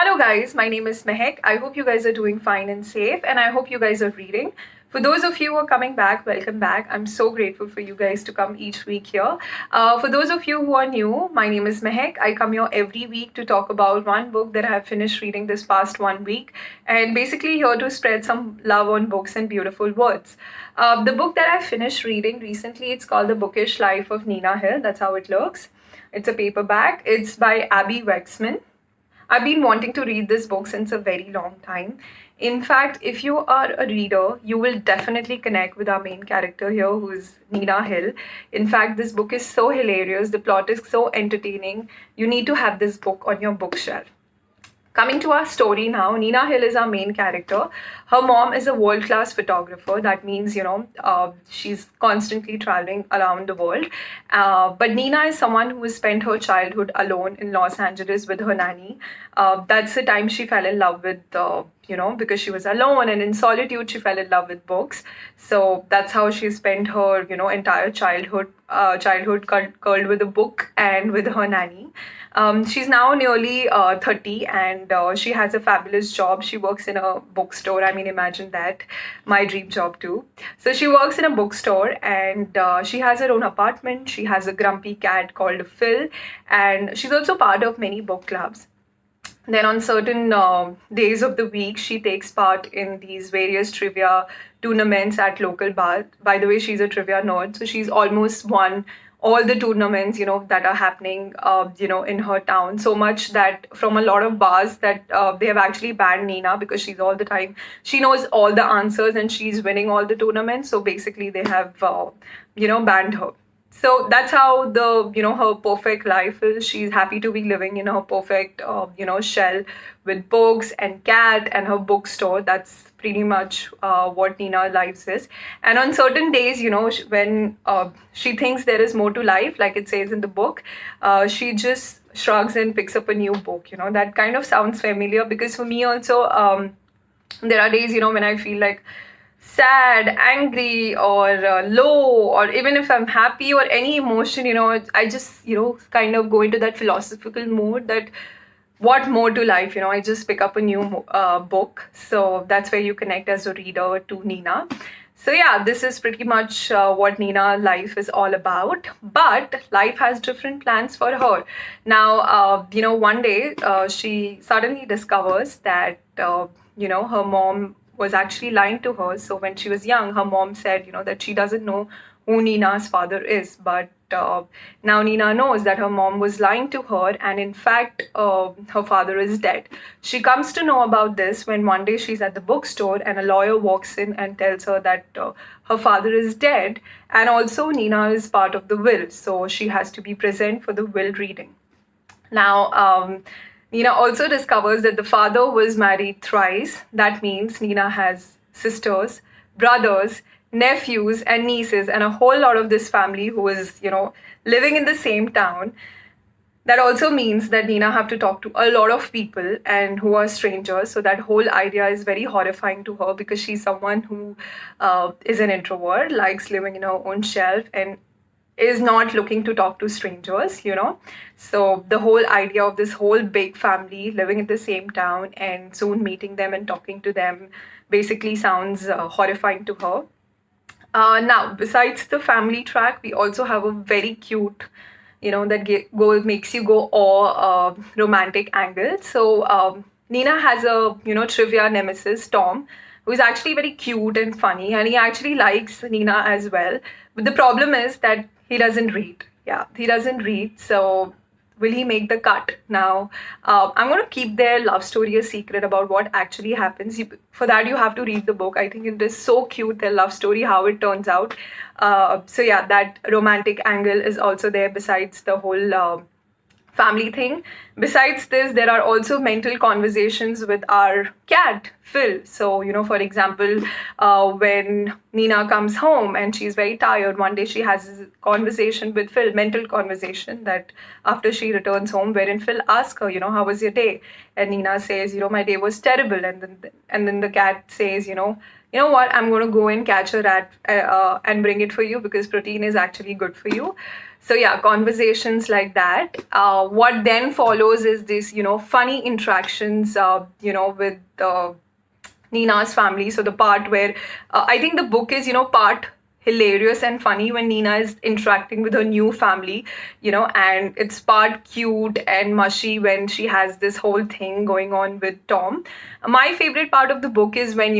Hello guys, my name is Mehek. I hope you guys are doing fine and safe, and I hope you guys are reading. For those of you who are coming back, welcome back. I'm so grateful for you guys to come each week here. For those of you who are new, my name is Mehek. I come here every week to talk about one book that I have finished reading this past 1 week, and basically here to spread some love on books and beautiful words. The book that I finished reading recently, it's called The Bookish Life of Nina Hill. That's how it looks. It's a paperback. It's by Abby Wexman. I've been wanting to read this book since a very long time. In fact, if you are a reader, you will definitely connect with our main character here, who is Nina Hill. In fact, this book is so hilarious, the plot is so entertaining. You need to have this book on your bookshelf. Coming to our story now, Nina Hill is our main character. Her mom is a world-class photographer. That means, she's constantly traveling around the world. But Nina is someone who has spent her childhood alone in Los Angeles with her nanny. That's the time she fell in love with, because she was alone and in solitude, she fell in love with books. So that's how she spent her, entire childhood curled with a book and with her nanny. She's now nearly 30 and she has a fabulous job. She works in a bookstore. I mean, imagine that. My dream job too. So she works in a bookstore and she has her own apartment. She has a grumpy cat called Phil, and she's also part of many book clubs. Then on certain days of the week, she takes part in these various trivia tournaments at local bars. By the way, she's a trivia nerd, so she's almost won all the tournaments, that are happening, in her town. So much that from a lot of bars that they have actually banned Nina because she knows all the answers and she's winning all the tournaments. So basically they have, banned her. So that's how her perfect life is. She's happy to be living in her perfect, shell with books and cat and her bookstore. That's pretty much what Nina's life is. And on certain days, when she thinks there is more to life, like it says in the book, she just shrugs and picks up a new book. That kind of sounds familiar because for me also, there are days, when I feel like sad, angry, or low, or even if I'm happy or any emotion, I just, kind of go into that philosophical mood that what more to life, I just pick up a new book. So that's where you connect as a reader to Nina. So yeah, this is pretty much what Nina life is all about. But life has different plans for her. Now, one day she suddenly discovers that, her mom was actually lying to her. So when she was young, her mom said, that she doesn't know who Nina's father is. But now Nina knows that her mom was lying to her, and in fact, her father is dead. She comes to know about this when one day she's at the bookstore and a lawyer walks in and tells her that her father is dead, and also Nina is part of the will, so she has to be present for the will reading. Now, Nina also discovers that the father was married thrice. That means Nina has sisters, brothers, nephews and nieces, and a whole lot of this family who is, living in the same town. That also means that Nina have to talk to a lot of people and who are strangers. So that whole idea is very horrifying to her because she's someone who is an introvert, likes living in her own shelf, and is not looking to talk to strangers, So the whole idea of this whole big family living in the same town and soon meeting them and talking to them basically sounds horrifying to her. Now, besides the family track, we also have a very cute, that makes you go romantic angle. So Nina has a, trivia nemesis, Tom, who is actually very cute and funny, and he actually likes Nina as well. But the problem is that he doesn't read. Yeah, he doesn't read. So will he make the cut? Now, I'm going to keep their love story a secret about what actually happens. For that, you have to read the book. I think it is so cute, their love story, how it turns out. So yeah, that romantic angle is also there besides the whole family thing. Besides this, there are also mental conversations with our cat, Phil. So, for example, when Nina comes home and she's very tired, one day she has a conversation with Phil, mental conversation, that after she returns home, wherein Phil asks her, how was your day? And Nina says, my day was terrible. And then the cat says, you know what, I'm going to go and catch a rat and bring it for you because protein is actually good for you. So yeah, conversations like that. What then follows is this, funny interactions, with Nina's family. So the part where I think the book is, part hilarious and funny when Nina is interacting with her new family, and it's part cute and mushy when she has this whole thing going on with Tom. My favorite part of the book is when,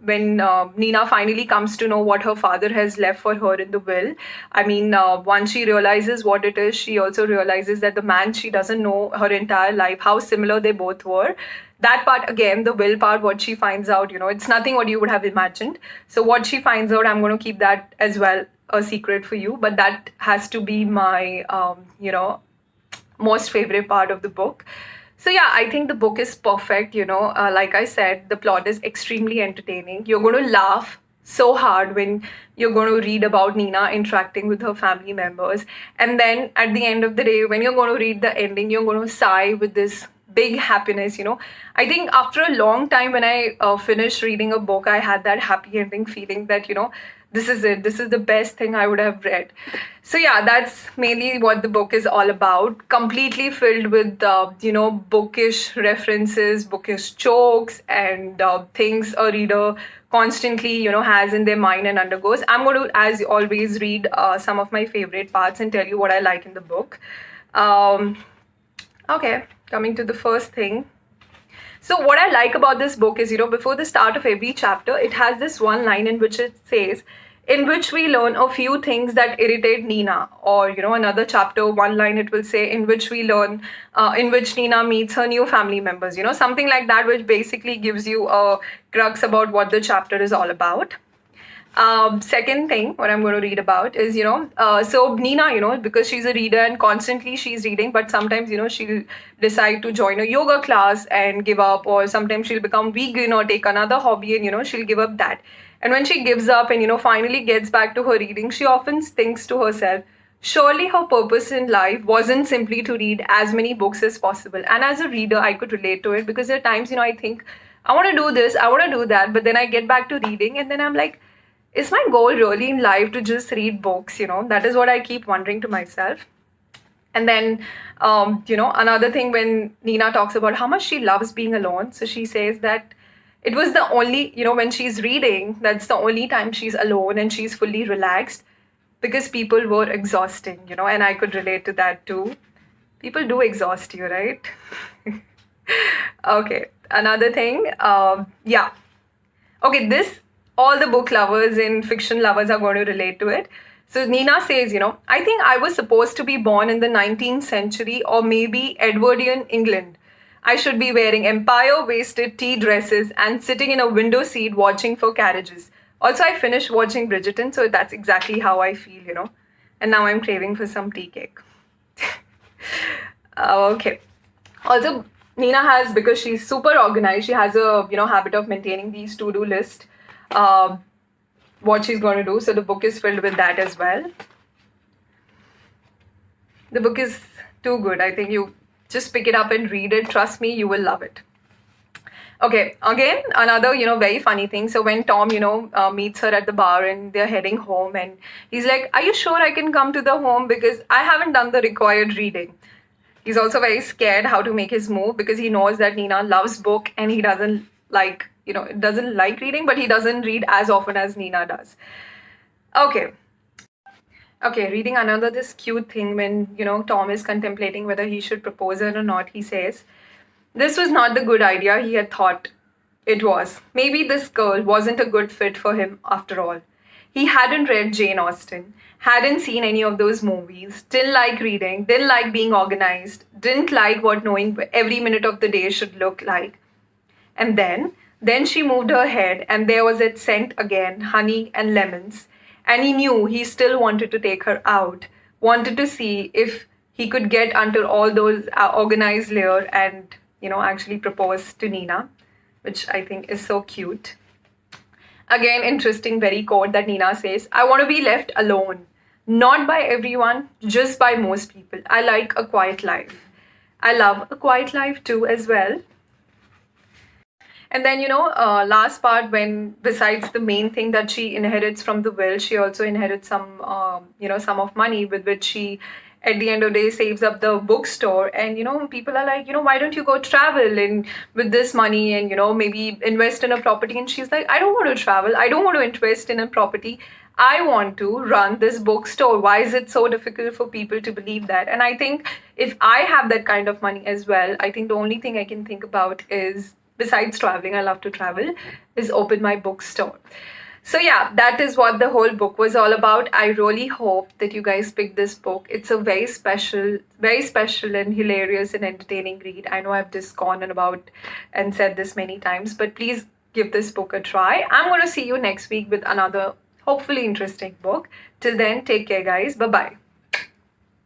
when Nina finally comes to know what her father has left for her in the will. I mean, once she realizes what it is, she also realizes that the man she doesn't know her entire life, how similar they both were. That part again, the will part, what she finds out, it's nothing what you would have imagined. So what she finds out, I'm going to keep that as well a secret for you, but that has to be my most favorite part of the book. So yeah, I think the book is perfect. Like I said, the plot is extremely entertaining. You're going to laugh so hard when you're going to read about Nina interacting with her family members, and then at the end of the day, when you're going to read the ending, you're going to sigh with this big happiness. I think after a long time, when I finished reading a book, I had that happy ending feeling that this is it, this is the best thing I would have read. So yeah, that's mainly what the book is all about, completely filled with bookish references, bookish jokes, and things a reader constantly has in their mind and undergoes. I'm going to, as always, read some of my favorite parts and tell you what I like in the book. Okay, coming to the first thing. So what I like about this book is, before the start of every chapter, it has this one line in which it says, in which we learn a few things that irritate Nina. Or, another chapter, one line it will say, in which we learn, in which Nina meets her new family members, something like that, which basically gives you a crux about what the chapter is all about. Second thing, what I'm going to read about is, so Nina, because she's a reader and constantly she's reading, but sometimes, she'll decide to join a yoga class and give up, or sometimes she'll become vegan or take another hobby and, she'll give up that. And when she gives up and, finally gets back to her reading, she often thinks to herself, surely her purpose in life wasn't simply to read as many books as possible. And as a reader, I could relate to it, because there are times, I think, I want to do this, I want to do that, but then I get back to reading and then I'm like, is my goal really in life to just read books? That is what I keep wondering to myself. And then, another thing, when Nina talks about how much she loves being alone. So she says that it was the only, when she's reading, that's the only time she's alone and she's fully relaxed, because people were exhausting, and I could relate to that too. People do exhaust you, right? Okay, another thing, yeah. Okay, all the book lovers and fiction lovers are going to relate to it. So Nina says, I think I was supposed to be born in the 19th century or maybe Edwardian England. I should be wearing empire-waisted tea dresses and sitting in a window seat watching for carriages. Also, I finished watching Bridgerton, so that's exactly how I feel, And now I'm craving for some tea cake. Okay. Also, Nina has, because she's super organized, she has a, habit of maintaining these to-do lists. What she's going to do. So the book is filled with that as well. The book is too good. I think you just pick it up and read it. Trust me, you will love it. Okay, again, another, very funny thing. So when Tom, meets her at the bar and they're heading home and he's like, are you sure I can come to the home? Because I haven't done the required reading. He's also very scared how to make his move, because he knows that Nina loves book and he doesn't like reading, but he doesn't read as often as Nina does. Okay, reading another this cute thing when, Tom is contemplating whether he should propose her or not. He says, this was not the good idea he had thought it was. Maybe this girl wasn't a good fit for him after all. He hadn't read Jane Austen, hadn't seen any of those movies, didn't like reading, didn't like being organized, didn't like what knowing every minute of the day should look like. And then she moved her head and there was that scent again, honey and lemons. And he knew he still wanted to take her out, wanted to see if he could get under all those organized layer and, actually propose to Nina, which I think is so cute. Again, interesting, very quote that Nina says, I want to be left alone, not by everyone, just by most people. I like a quiet life. I love a quiet life too as well. And then, last part, when besides the main thing that she inherits from the will, she also inherits some, sum of money with which she, at the end of the day, saves up the bookstore. And, people are like, why don't you go travel and with this money and, maybe invest in a property? And she's like, I don't want to travel. I don't want to invest in a property. I want to run this bookstore. Why is it so difficult for people to believe that? And I think if I have that kind of money as well, I think the only thing I can think about is, besides traveling, I love to travel, is open my bookstore. So yeah, that is what the whole book was all about. I really hope that you guys pick this book. It's a very special and hilarious and entertaining read. I know I've just gone on about and said this many times, but please give this book a try. I'm going to see you next week with another hopefully interesting book. Till then, take care guys. Bye-bye.